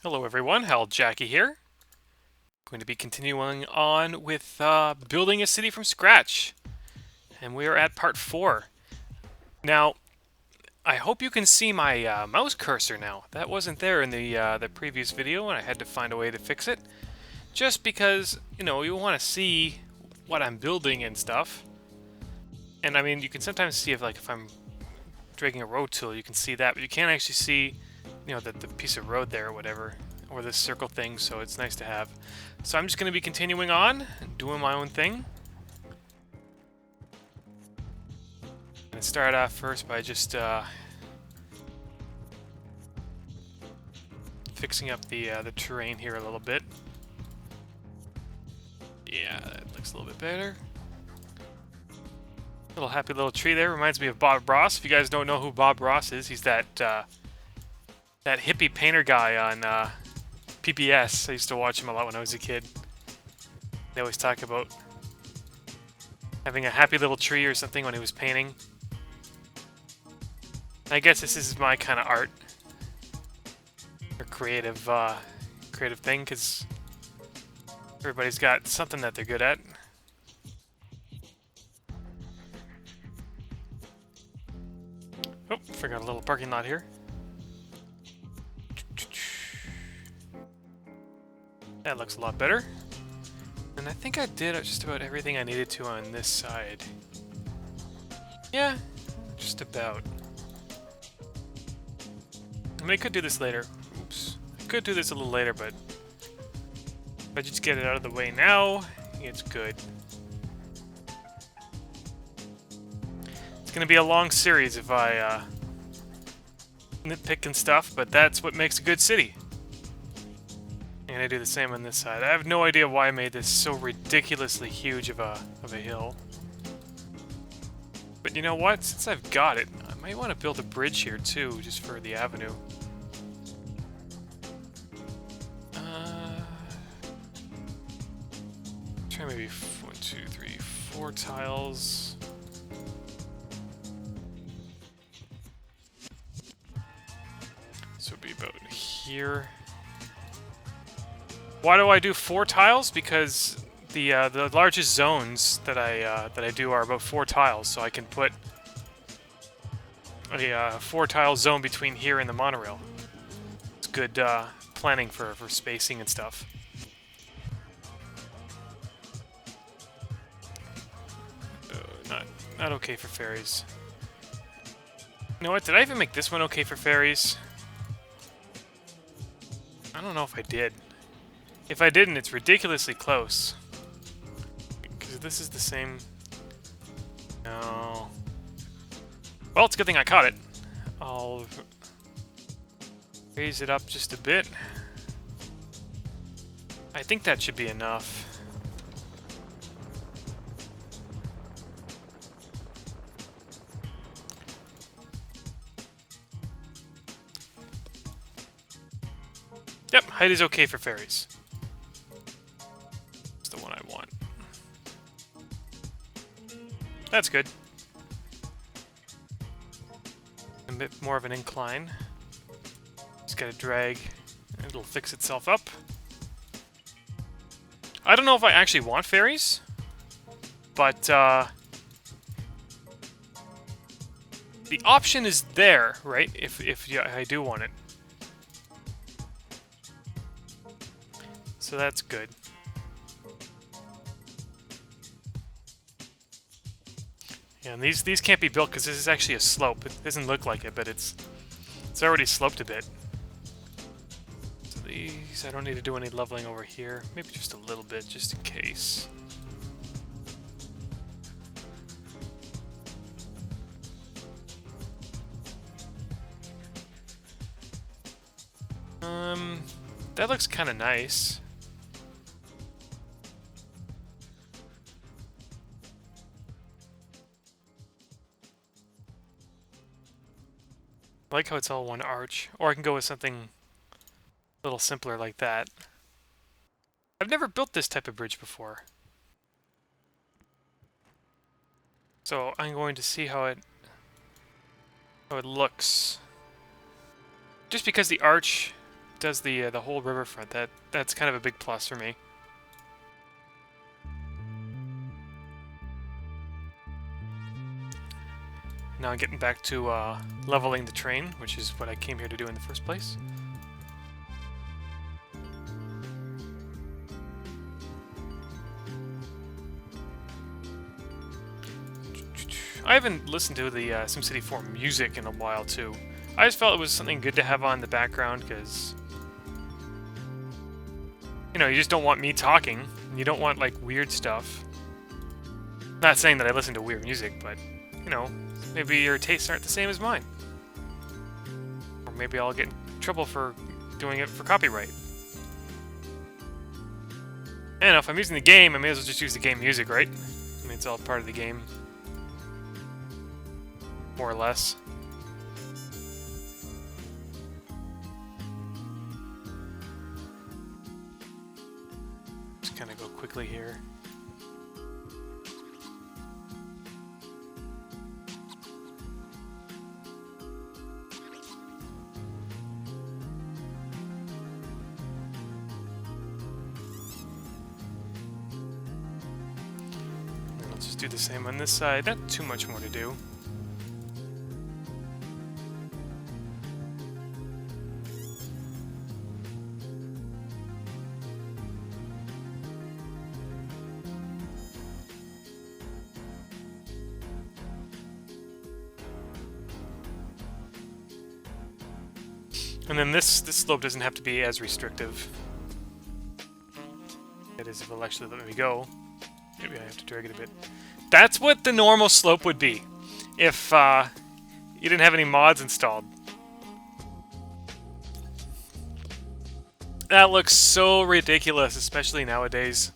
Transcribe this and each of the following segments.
Hello everyone, Hal Jackie here. Going to be continuing on with building a city from scratch. And we are at part 4. Now, I hope you can see my mouse cursor now. That wasn't there in the previous video and I had to find a way to fix it. Just because, you want to see what I'm building and stuff. And I mean, you can sometimes see if I'm dragging a road tool, you can see that, but you can't actually see, the piece of road there or whatever. Or this circle thing, so it's nice to have. So I'm just going to be continuing on, doing my own thing. I'm going to start off first by just fixing up the terrain here a little bit. Yeah, that looks a little bit better. Little happy little tree there. Reminds me of Bob Ross. If you guys don't know who Bob Ross is, he's that hippie painter guy on PBS. I used to watch him a lot when I was a kid. They always talk about having a happy little tree or something when he was painting. I guess this is my kind of art or creative thing, because everybody's got something that they're good at. Oh, forgot a little parking lot here. That looks a lot better. And I think I did just about everything I needed to on this side. Yeah, just about. I mean, I could do this later. Oops. I could do this a little later, but if I just get it out of the way now, it's good. It's gonna be a long series if I nitpick and stuff, but that's what makes a good city. And I do the same on this side. I have no idea why I made this so ridiculously huge of a hill. But you know what? Since I've got it, I might want to build a bridge here too, just for the avenue. Try maybe 1, 2, 3, 4 tiles. So it'd be about here. Why do I do 4 tiles? Because the largest zones that I do are about 4 tiles, so I can put a 4 tile zone between here and the monorail. It's good planning for spacing and stuff. Not okay for ferries. You know what? Did I even make this one okay for ferries? I don't know if I did. If I didn't, it's ridiculously close. Because this is the same... No. Well, it's a good thing I caught it. I'll raise it up just a bit. I think that should be enough. Yep, height is okay for ferries. It's the one I want. That's good. A bit more of an incline. Just gotta drag, and it'll fix itself up. I don't know if I actually want ferries, but the option is there, right? If I do want it. So that's good. Yeah, and these can't be built because this is actually a slope. It doesn't look like it, but it's already sloped a bit. So these, I don't need to do any leveling over here. Maybe just a little bit, just in case. That looks kind of nice. I like how it's all one arch. Or I can go with something a little simpler like that. I've never built this type of bridge before. So I'm going to see how it looks. Just because the arch does the whole riverfront. That's kind of a big plus for me. Now I'm getting back to leveling the train, which is what I came here to do in the first place. I haven't listened to the SimCity 4 music in a while, too. I just felt it was something good to have on the background, because, you know, you just don't want me talking. And you don't want, like, weird stuff. Not saying that I listen to weird music, but, you know, maybe your tastes aren't the same as mine. Or maybe I'll get in trouble for doing it for copyright. And if I'm using the game, I may as well just use the game music, right? I mean, it's all part of the game. More or less. Just kind of go quickly here. And I'll just do the same on this side. Not too much more to do. And then this slope doesn't have to be as restrictive. It is if it'll actually let me go. Maybe I have to drag it a bit. That's what the normal slope would be if you didn't have any mods installed. That looks so ridiculous, especially nowadays.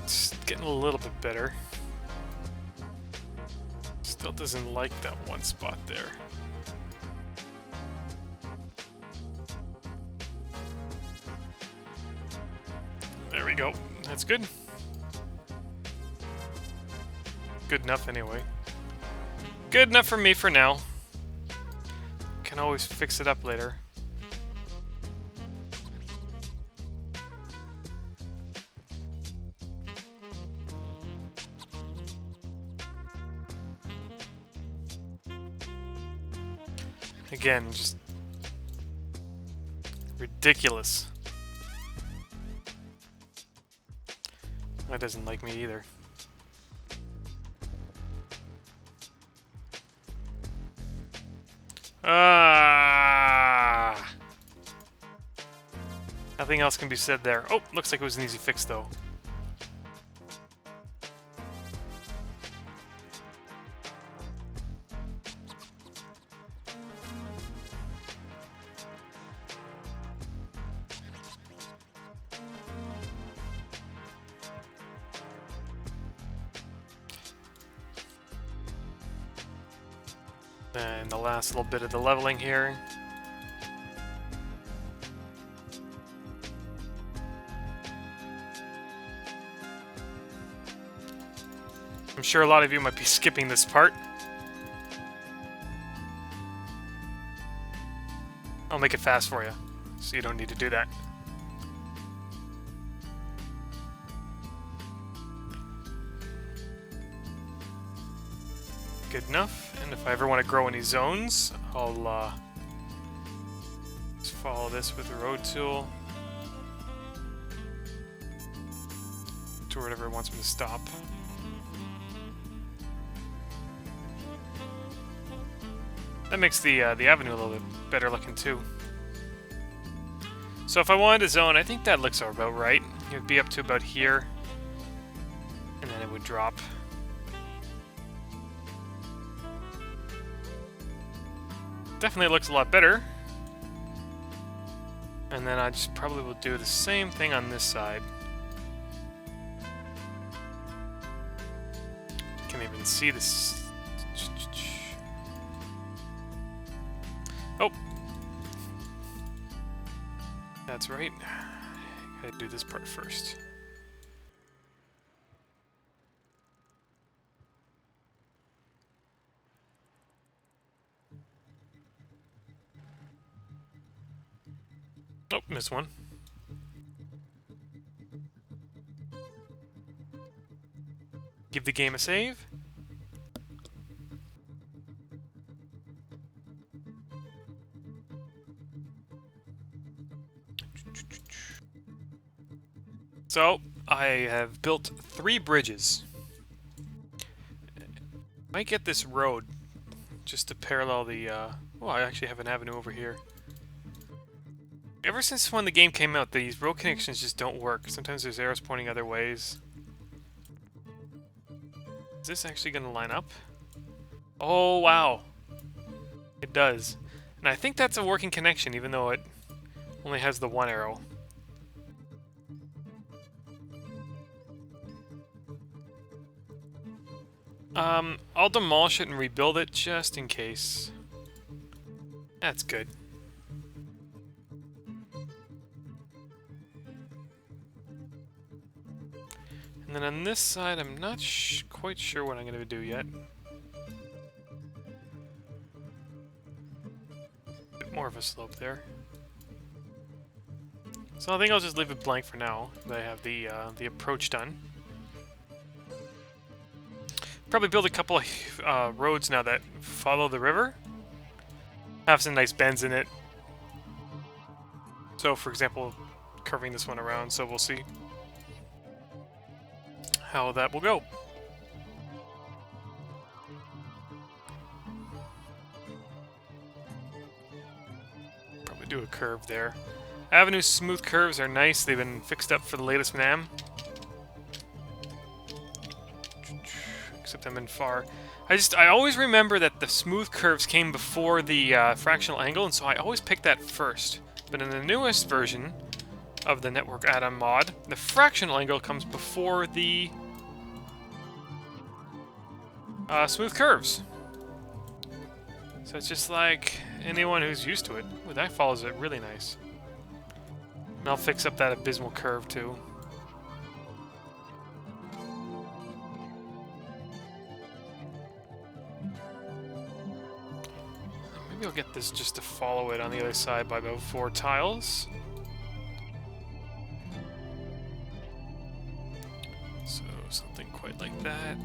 It's getting a little bit better. Still doesn't like that one spot there. There we go. That's good. Good enough anyway. Good enough for me for now. Can always fix it up later. Again, just ridiculous. That doesn't like me either. Ah! Nothing else can be said there. Oh, looks like it was an easy fix though. And the last little bit of the leveling here. I'm sure a lot of you might be skipping this part. I'll make it fast for you, so you don't need to do that. Good enough. And if I ever want to grow any zones, I'll just follow this with the road tool to wherever it wants me to stop. That makes the avenue a little bit better looking too. So if I wanted a zone, I think that looks about right. It would be up to about here, and then it would drop. Definitely looks a lot better. And then I just probably will do the same thing on this side. Can't even see this. Oh! That's right. Gotta do this part first. Oh, missed one. Give the game a save. So, I have built 3 bridges. Might get this road just to parallel the, oh, I actually have an avenue over here. Ever since when the game came out, these road connections just don't work. Sometimes there's arrows pointing other ways. Is this actually going to line up? Oh, wow. It does. And I think that's a working connection, even though it only has the 1 arrow. I'll demolish it and rebuild it just in case. That's good. And then on this side, I'm not quite sure what I'm going to do yet. Bit more of a slope there. So I think I'll just leave it blank for now. I have the approach done. Probably build a couple of roads now that follow the river. Have some nice bends in it. So, for example, curving this one around, so we'll see how that will go. Probably do a curve there. Avenue's smooth curves are nice. They've been fixed up for the latest NAM. Except I'm in far. I always remember that the smooth curves came before the fractional angle, and so I always pick that first. But in the newest version of the Network Atom mod, the fractional angle comes before the smooth curves. So it's just like anyone who's used to it. Ooh, that follows it really nice. And I'll fix up that abysmal curve too. Maybe I'll get this just to follow it on the other side by about 4 tiles. So something quite like that.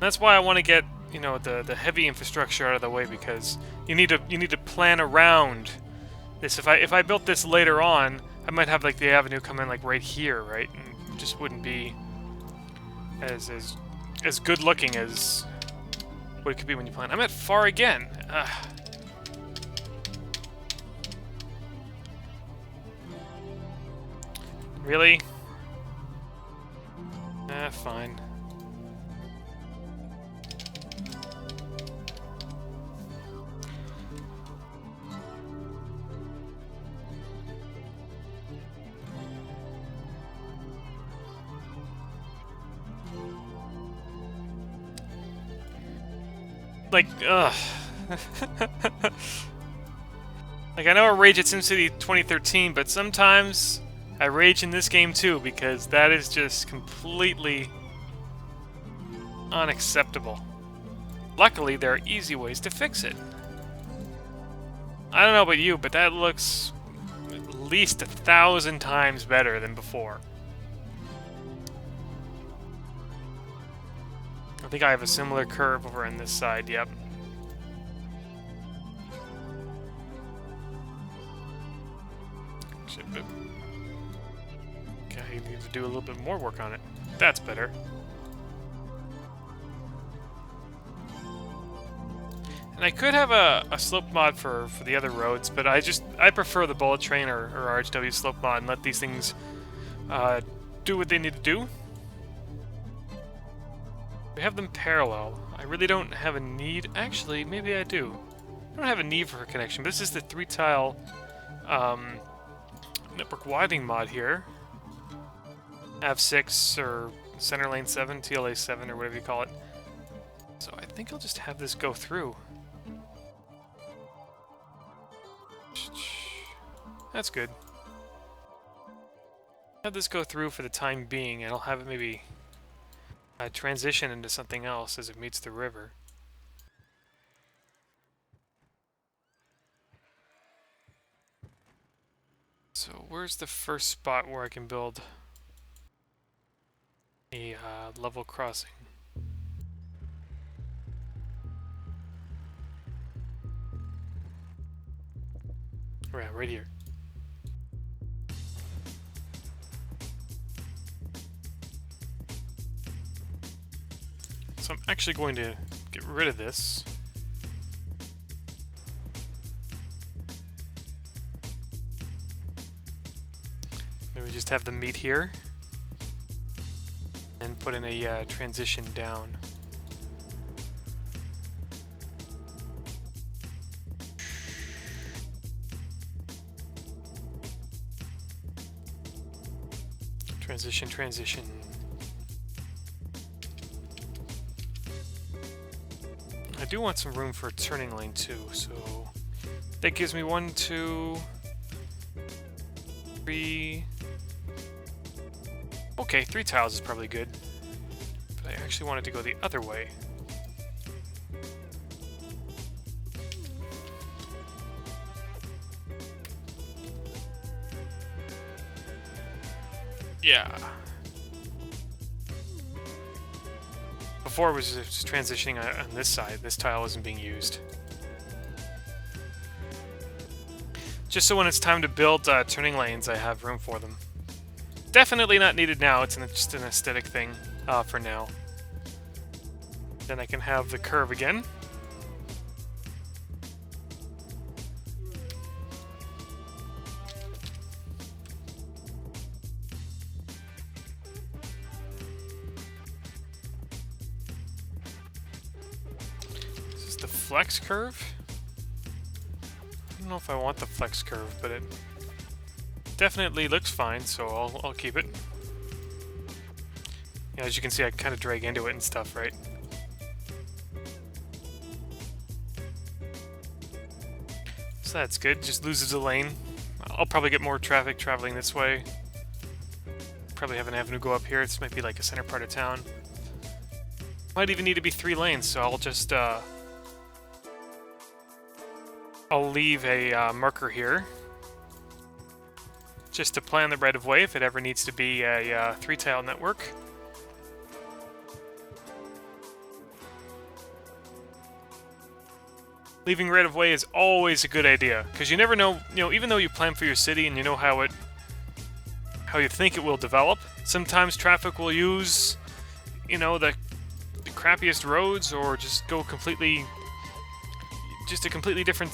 That's why I want to get, you know, the heavy infrastructure out of the way, because you need to plan around this. If I built this later on, I might have like the avenue come in like right here, right? And it just wouldn't be as good looking as what it could be when you plan. I'm at far again. Really? Fine. Like, ugh. Like, I know I rage at SimCity 2013, but sometimes I rage in this game too, because that is just completely unacceptable. Luckily, there are easy ways to fix it. I don't know about you, but that looks at least 1,000 times better than before. I think I have a similar curve over on this side, yep. Okay, you need to do a little bit more work on it. That's better. And I could have a slope mod for the other roads, but I prefer the bullet train or RHW slope mod and let these things do what they need to do. We have them parallel. I really don't have a need. Actually, maybe I do. I don't have a need for a connection. This is the 3-tile network widening mod here. Av6 or center lane 7, TLA 7, or whatever you call it. So I think I'll just have this go through. That's good. Have this go through for the time being, and I'll have it maybe transition into something else as it meets the river. So where's the first spot where I can build a level crossing? Right here. So I'm actually going to get rid of this. Maybe just have them meet here and put in a transition down. Transition. I do want some room for a turning lane too, so that gives me 1, 2, 3. Okay, 3 tiles is probably good. But I actually wanted to go the other way. Yeah. Before it was just transitioning on this side. This tile isn't being used. Just so when it's time to build turning lanes, I have room for them. Definitely not needed now. It's just an aesthetic thing for now. Then I can have the curve again. This is the flex curve. I don't know if I want the flex curve, but it definitely looks fine, so I'll keep it. Yeah, as you can see, I can kind of drag into it and stuff, right? So that's good. Just loses a lane. I'll probably get more traffic traveling this way. Probably have an avenue go up here. This might be like a center part of town. Might even need to be 3 lanes, so I'll just I'll leave a marker here just to plan the right-of-way if it ever needs to be a 3-tile network. Leaving right-of-way is always a good idea, because you never know, even though you plan for your city and you know how you think it will develop, sometimes traffic will use, the crappiest roads, or just go just a completely different,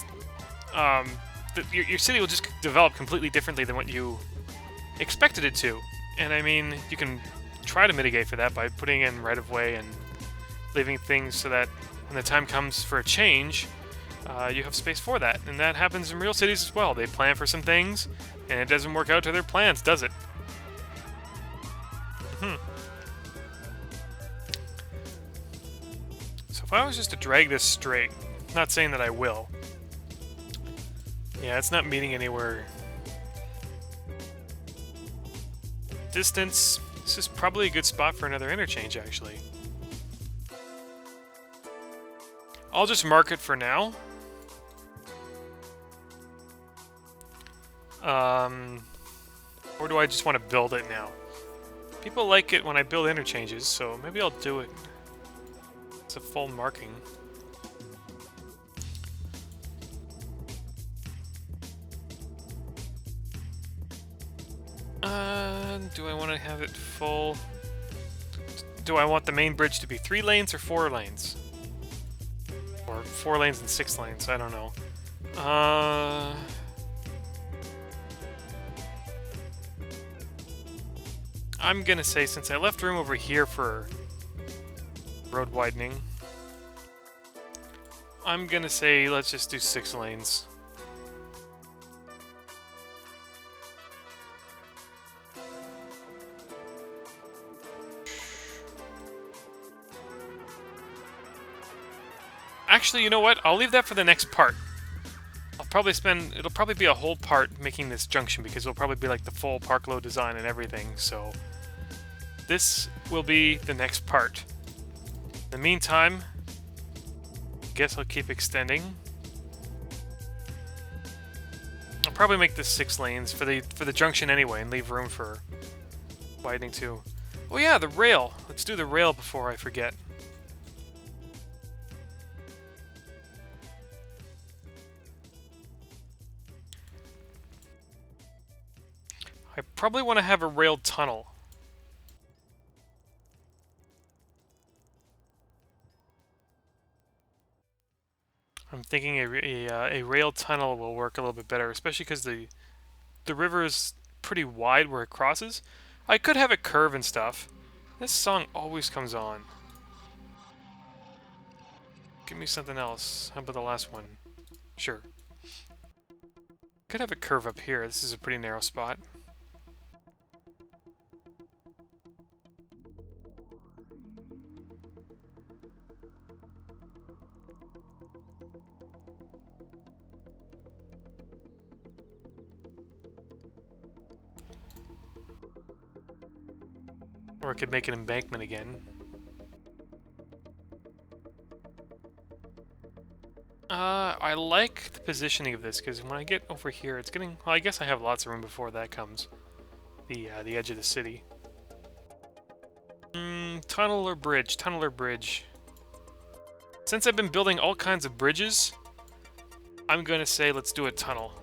your city will just develop completely differently than what you expected it to. And I mean, you can try to mitigate for that by putting in right-of-way and leaving things so that when the time comes for a change, you have space for that. And that happens in real cities as well. They plan for some things, and it doesn't work out to their plans, does it? So if I was just to drag this straight, not saying that I will. Yeah, it's not meeting anywhere. Distance, this is probably a good spot for another interchange, actually. I'll just mark it for now. Or do I just want to build it now? People like it when I build interchanges, so maybe I'll do it. It's a full marking. Do I want to have it full? Do I want the main bridge to be 3 lanes or 4 lanes? Or 4 lanes and 6 lanes, I don't know. I'm gonna say, since I left room over here for road widening, I'm gonna say let's just do 6 lanes. Actually, you know what? I'll leave that for the next part. It'll probably be a whole part making this junction, because it'll probably be like the full park load design and everything, so this will be the next part. In the meantime, I guess I'll keep extending. I'll probably make this 6 lanes for the junction anyway, and leave room for widening too. Oh yeah, the rail. Let's do the rail before I forget. I probably want to have a rail tunnel. I'm thinking a rail tunnel will work a little bit better, especially because the river is pretty wide where it crosses. I could have it curve and stuff. This song always comes on. Give me something else. How about the last one? Sure. Could have it curve up here. This is a pretty narrow spot. Or I could make an embankment again. I like the positioning of this, because when I get over here, it's getting... Well, I guess I have lots of room before that comes. The edge of the city. Tunnel or bridge? Tunnel or bridge? Since I've been building all kinds of bridges, I'm gonna say let's do a tunnel.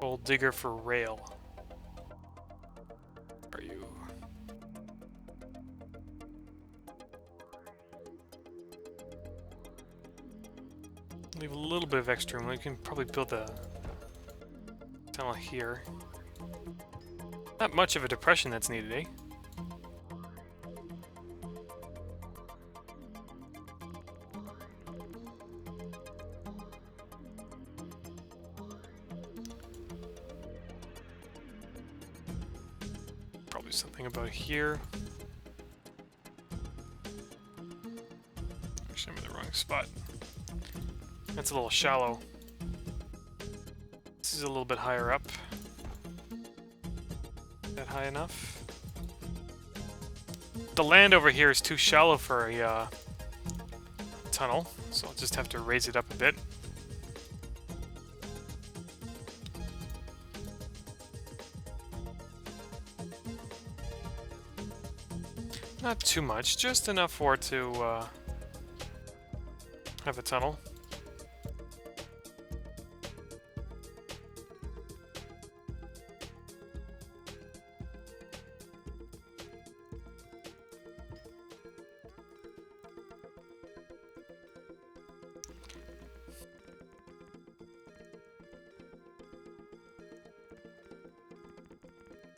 Old digger for rail. Are you? Leave a little bit of extra room. We can probably build a tunnel here. Not much of a depression that's needed, eh? Probably something about here. Actually, I'm in the wrong spot. That's a little shallow. This is a little bit higher up. Is that high enough? The land over here is too shallow for a tunnel, so I'll just have to raise it up a bit. Not too much, just enough for it to have a tunnel.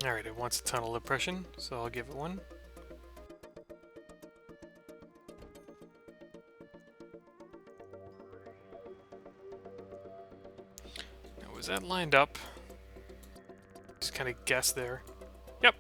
Alright, it wants a tunnel depression, so I'll give it one. Now, was that lined up? Just kind of guess there. Yep.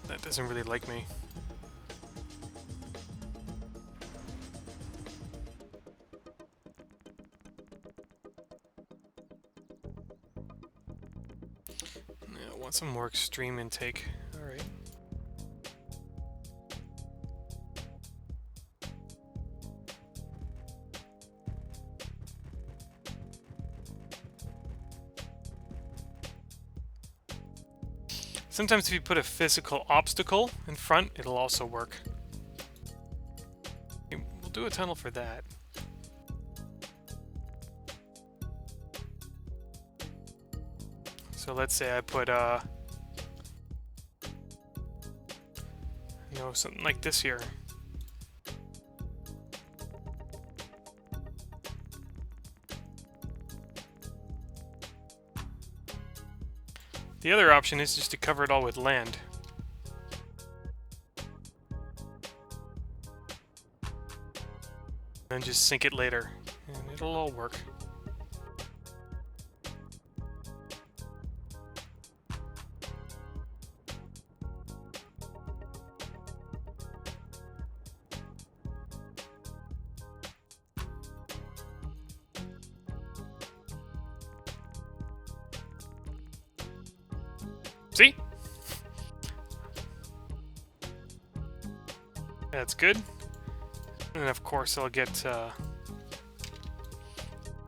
That doesn't really like me. Yeah, I want some more extreme intake. Alright. Sometimes if you put a physical obstacle in front, it'll also work. We'll do a tunnel for that. So let's say I put you know, something like this here. The other option is just to cover it all with land. And just sink it later, and it'll all work. That's good. And of course I'll get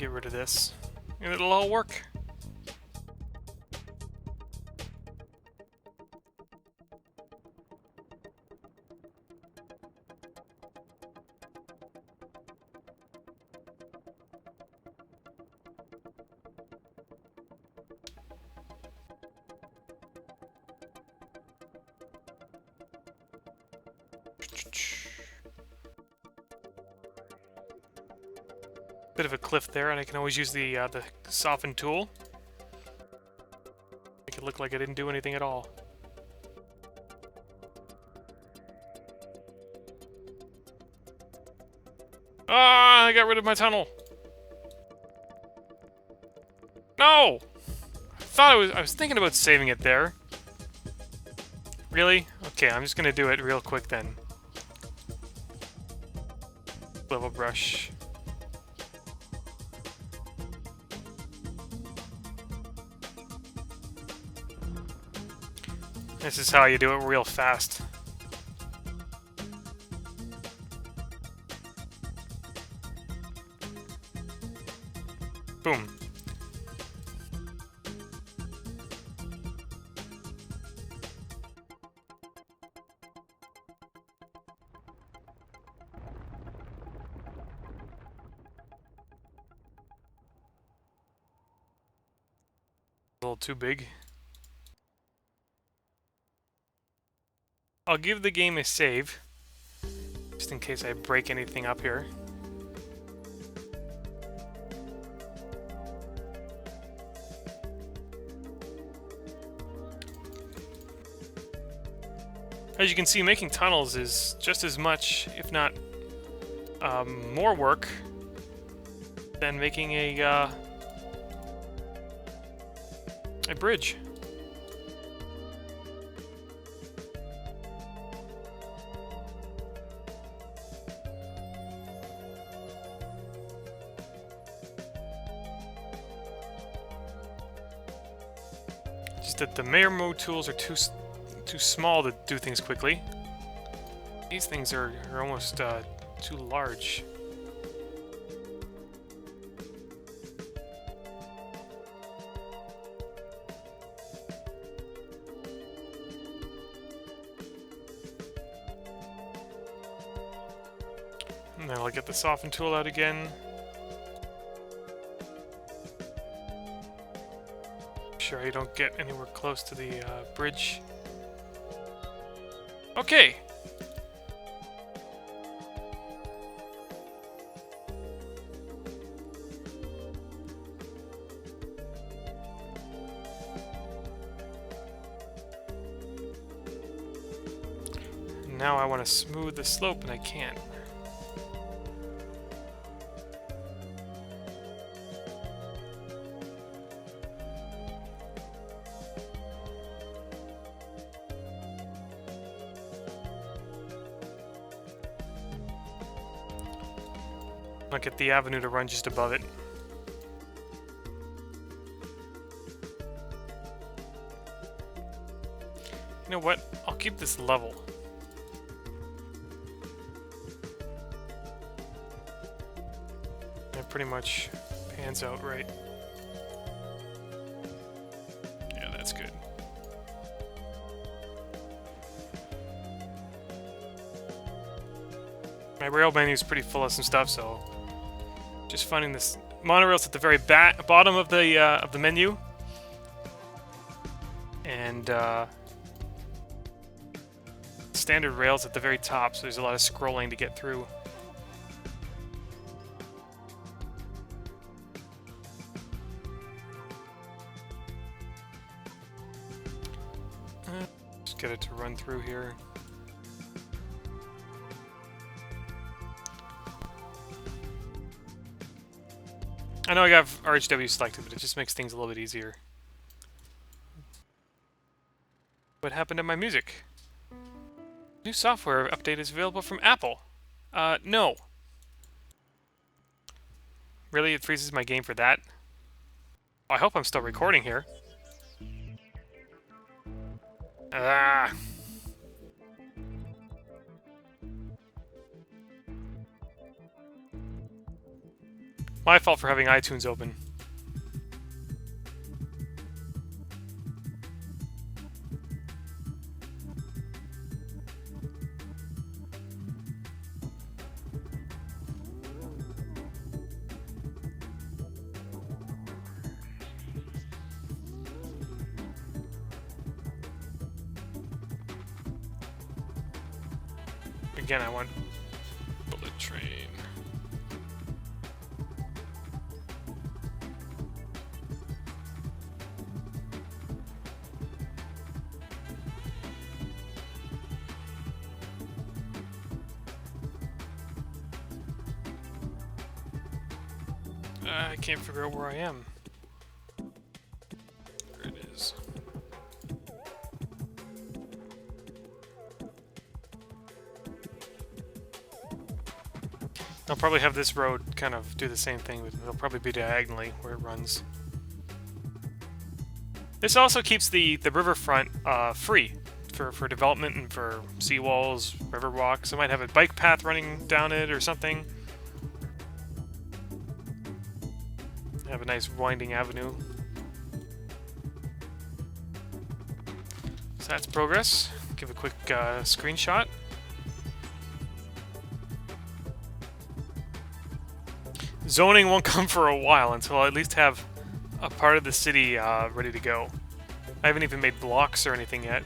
rid of this. And it'll all work. Bit of a cliff there, and I can always use the soften tool. Make it look like I didn't do anything at all. Ah, I got rid of my tunnel. No! I was thinking about saving it there. Really? Okay, I'm just gonna do it real quick then. Level brush. This is how you do it real fast. Boom. A little too big. I'll give the game a save, just in case I break anything up here. As you can see, making tunnels is just as much, if not more work than making a bridge. Just that the Mayor mode tools are too small to do things quickly. These things are almost too large. And then I'll get the soften tool out again. Make sure I don't get anywhere close to the bridge. Okay. Now I want to smooth the slope, and I can't. I'll get the avenue to run just above it. You know what? I'll keep this level. It pretty much pans out right. Yeah, that's good. My rail menu is pretty full of some stuff, so just finding this monorail's at the very bottom of the menu, and standard rails at the very top. So there's a lot of scrolling to get through. Just get it to run through here. I know I got RHW selected, but it just makes things a little bit easier. What happened to my music? New software update is available from Apple. No. Really? It freezes my game for that? Oh, I hope I'm still recording here. Ah. My fault for having iTunes open. Again, I want bullet train. I can't figure out where I am. There it is. I'll probably have this road kind of do the same thing, but it'll probably be diagonally where it runs. This also keeps the riverfront free for development and for seawalls, river walks. I might have a bike path running down it or something. Have a nice winding avenue. So that's progress. Give a quick screenshot. Zoning won't come for a while until I at least have a part of the city ready to go. I haven't even made blocks or anything yet.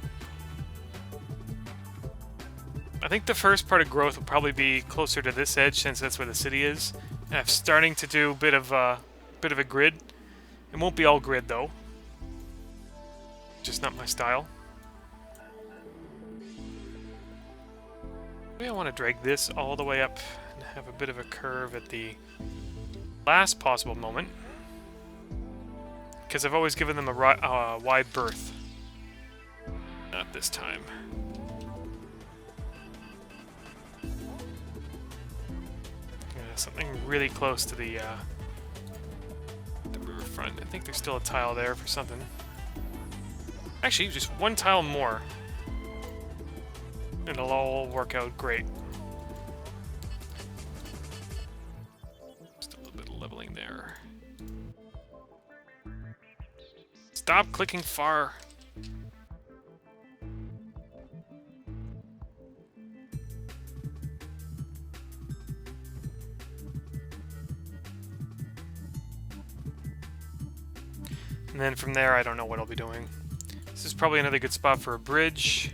I think the first part of growth will probably be closer to this edge since that's where the city is. And I'm starting to do a bit of a grid. It won't be all grid though. Just not my style. Maybe I want to drag this all the way up and have a bit of a curve at the last possible moment. Because I've always given them a wide berth. Not this time. Something really close to the riverfront. I think there's still a tile there for something. Actually, just one tile more. And it'll all work out great. Just a little bit of leveling there. Stop clicking far. And then from there, I don't know what I'll be doing. This is probably another good spot for a bridge.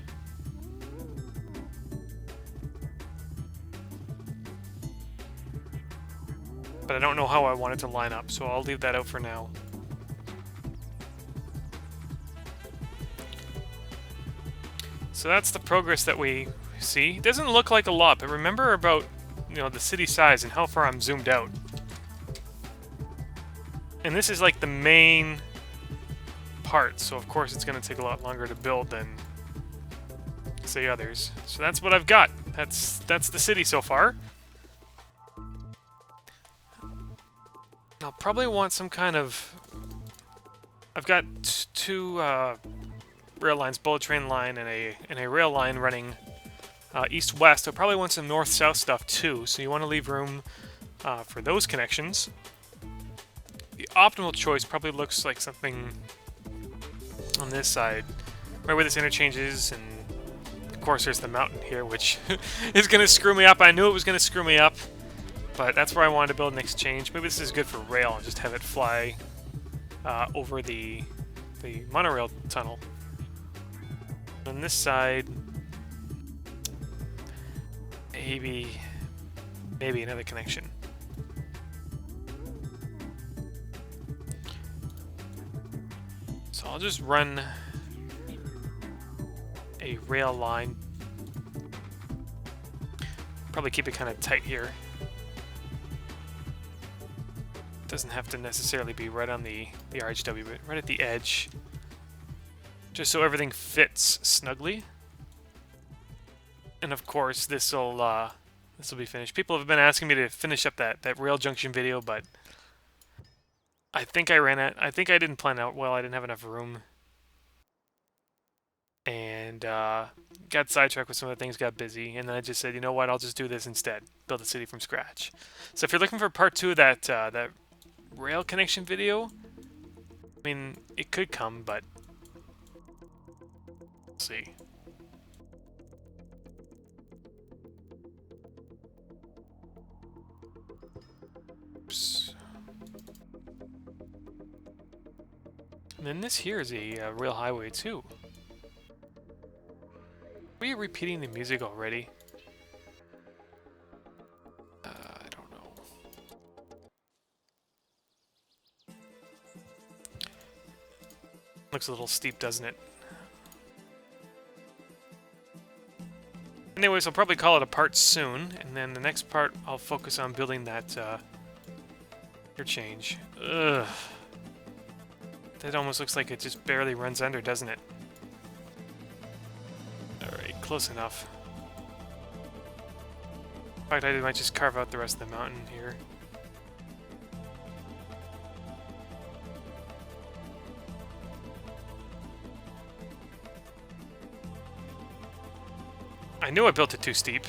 But I don't know how I want it to line up, so I'll leave that out for now. So that's the progress that we see. It doesn't look like a lot, but remember about, the city size and how far I'm zoomed out. And this is like the main part, so of course it's going to take a lot longer to build than, say, others. So that's what I've got. That's the city so far. I'll probably want some kind of... I've got two rail lines, bullet train line and a rail line running east-west. I'll probably want some north-south stuff too, so you want to leave room for those connections. The optimal choice probably looks like something on this side, right where this interchanges, and of course there's the mountain here, which is going to screw me up. I knew it was going to screw me up, but that's where I wanted to build an exchange. Maybe this is good for rail and just have it fly over the monorail tunnel. On this side, maybe another connection. So I'll just run a rail line. Probably keep it kind of tight here. Doesn't have to necessarily be right on the RHW, but right at the edge. Just so everything fits snugly. And of course, this will be finished. People have been asking me to finish up that rail junction video, but I think I ran it. I think I didn't plan out well. I didn't have enough room. and got sidetracked with some of the things, got busy, and then I just said, you know what, I'll just do this instead, build a city from scratch. So if you're looking for part 2 of that rail connection video, I mean, it could come, but we'll see. Oops. And then this here is a rail highway too. Are we repeating the music already? I don't know. Looks a little steep, doesn't it? Anyways, I'll probably call it a part soon, and then the next part I'll focus on building that interchange. Ugh. That almost looks like it just barely runs under, doesn't it? Alright, close enough. In fact, I might just carve out the rest of the mountain here. I knew I built it too steep.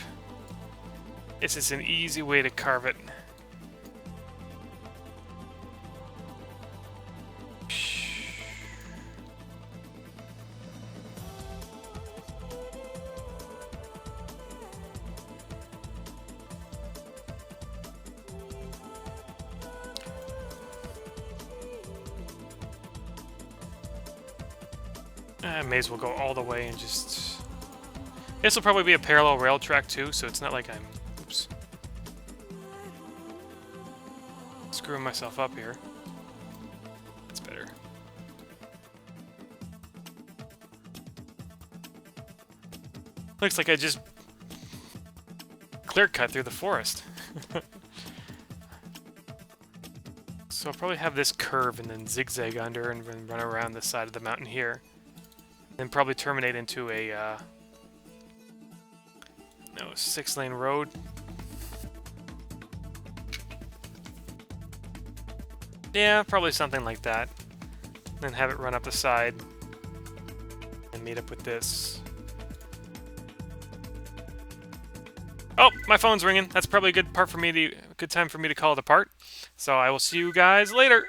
This is an easy way to carve it. I may as well go all the way and just... This will probably be a parallel rail track too, so it's not like I'm... Oops. Screwing myself up here. That's better. Looks like I just clear cut through the forest. So I'll probably have this curve and then zigzag under and then run around the side of the mountain here. Then probably terminate into a 6-lane road. Yeah, probably something like that. Then have it run up the side and meet up with this. Oh, my phone's ringing. That's probably a good time for me to call it a part. So I will see you guys later.